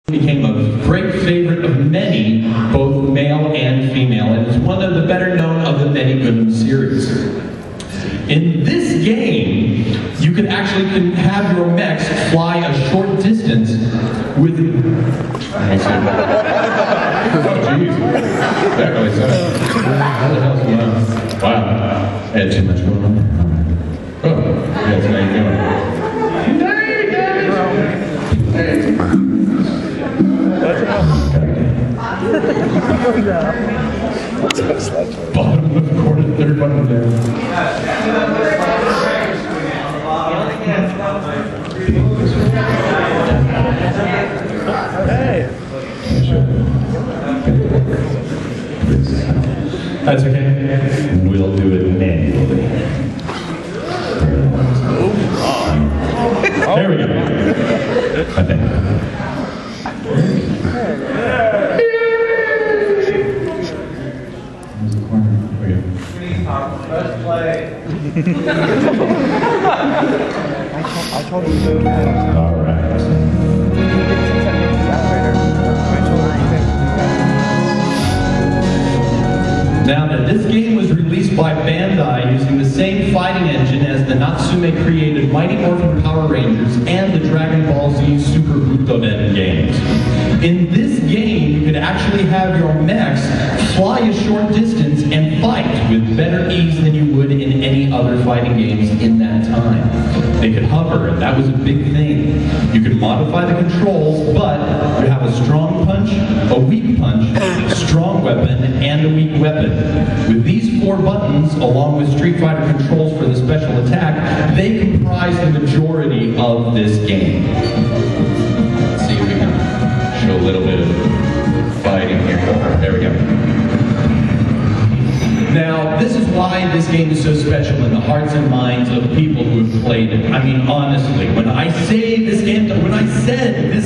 became a great favorite of many, both male and female, and is one of the better known of the many Gundam series. In this game, you could actually have your mechs fly a short distance with... Oh, jeez. That really sucks. What the hell's going on? Wow. I had too much going on. Oh, yes, how you doing? Bottom left corner, third button down. Hey. That's okay. We'll do it manually. There we go. I think. Let's play. I told him to do it. All right. Now that this game was released by Bandai using the same fighting engine as the Natsume-created Mighty Morphin Power Rangers and the Dragon Ball Z Super Butoden games. In this game, you could actually have your mechs fly a short distance and fight with better ease than you would in any other fighting games in that time. They could hover, and that was a big thing. You could modify the controls, but you have a strong punch, a weak punch, a strong weapon, and a weak weapon. With these 4 buttons, along with Street Fighter controls for the special attack, they comprise the majority of this game. Let's see if we can show a little bit of fighting here. There we go. Now, this is why this game is so special in the hearts and minds of people who have played it. I mean, honestly, when I said this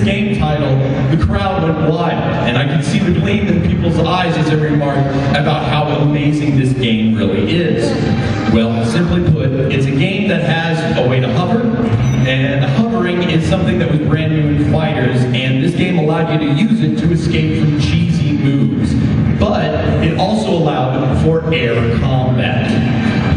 game title, the crowd went wild, and I could see the gleam in people's eyes as they remarked about how amazing this game really is. Well, simply put, it's a game that has a way to hover, and hovering is something that was brand new in fighters, and this game allowed you to use it to escape from cheesy moves. But it also allowed for air combat.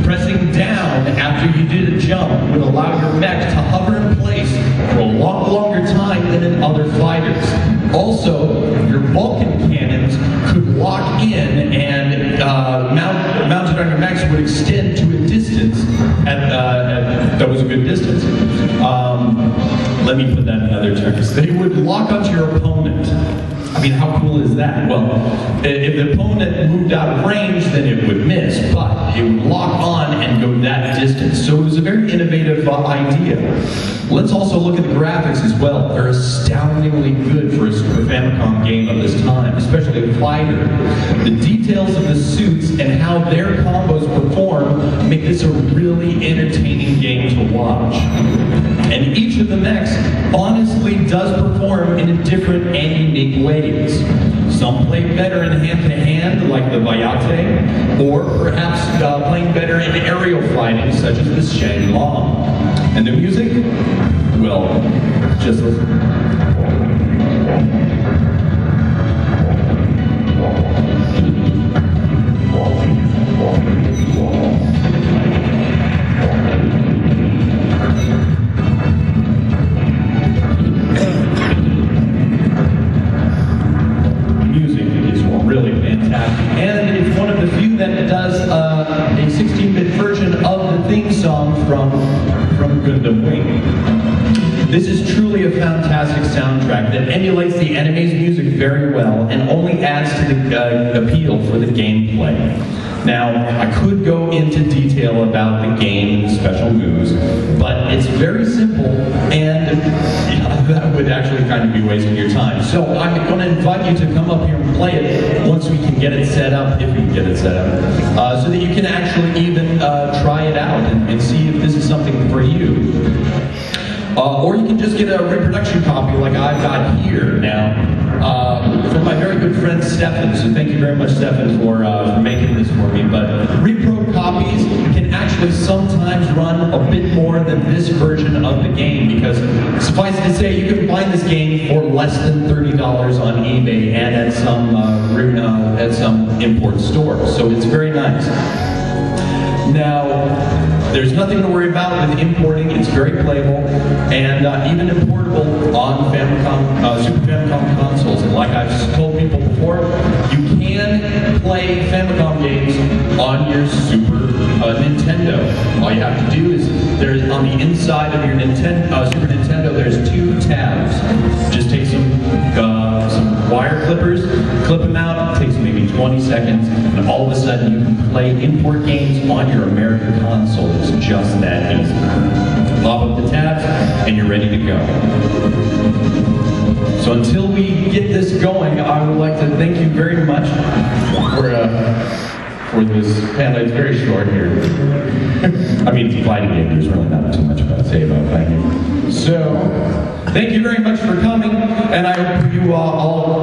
Pressing down after you did a jump would allow your mech to hover in place for a lot longer time than in other fighters. Also, your Vulcan cannons could lock in and mounted on your mechs would extend to a distance that was a good distance. Let me put that in other terms. They would lock onto your opponent. I mean, how cool is that? Well, if the opponent moved out of range, then it would miss, but it would lock on and go that distance. So it was a very innovative idea. Let's also look at the graphics as well. They're astoundingly good for a Super Famicom game of this time, especially a fighter. The details of the suits and how their combos perform make this a really entertaining game to watch. And each of the mechs honestly does perform in different and unique ways. Some play better in hand-to-hand, like the Vayate, or perhaps playing better in aerial fighting, such as the Shenlong. And the music? Well, just listen. And it's one of the few that does a 16-bit version of the theme song from Gundam Wing. This is truly a fantastic soundtrack that emulates the anime's music very well and only adds to the appeal for the gameplay. Now, I could go into detail about the game and special moves, but it's very simple, and that would actually kind of be wasting your time. So I'm going to invite you to come up here and play it once we can get it set up, if we can get it set up, so that you can actually even try it out and see if this is something for you. Or you can just get a reproduction copy like I've got here. Now, from my very good friend Stefan. So thank you very much, Stefan, for making this for me. But repro copies can actually sometimes run a bit more than this version of the game, because suffice to say, you can find this game for less than $30 on eBay and at some import stores. So it's very nice. Now, there's nothing to worry about with importing. It's very playable, and even importable on Famicom, Super Famicom consoles. And like I've told people before, you can play Famicom games on your Super Nintendo. All you have to do is, there's on the inside of your Super Nintendo, there's 2 tabs. Just take some wire clippers, clip them out. It takes maybe 20 seconds, and all of a sudden you can play import games on your American console. It's just that easy. Pop up the tabs, and you're ready to go. So until we get this going, I would like to thank you very much for this panel. It's very short here. I mean, it's a fighting game. There's really not too much to say about fighting. So, thank you very much for coming, and I hope you all